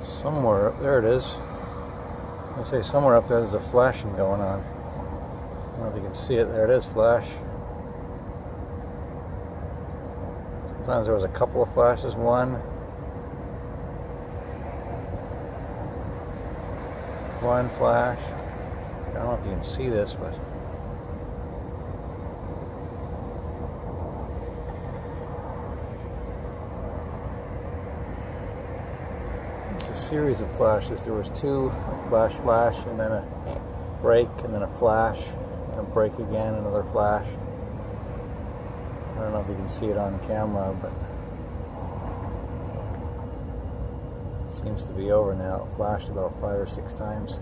Somewhere, there it is. I say somewhere up there there's a flashing going on. I don't know if you can see it. There it is, flash. Sometimes there was a couple of flashes. One flash. I don't know if you can see this, but it's a series of flashes. There was two, flash, and then a break, and then a flash, and a break again, another flash. I don't know if you can see it on camera, but it seems to be over now. It flashed about 5 or 6 times.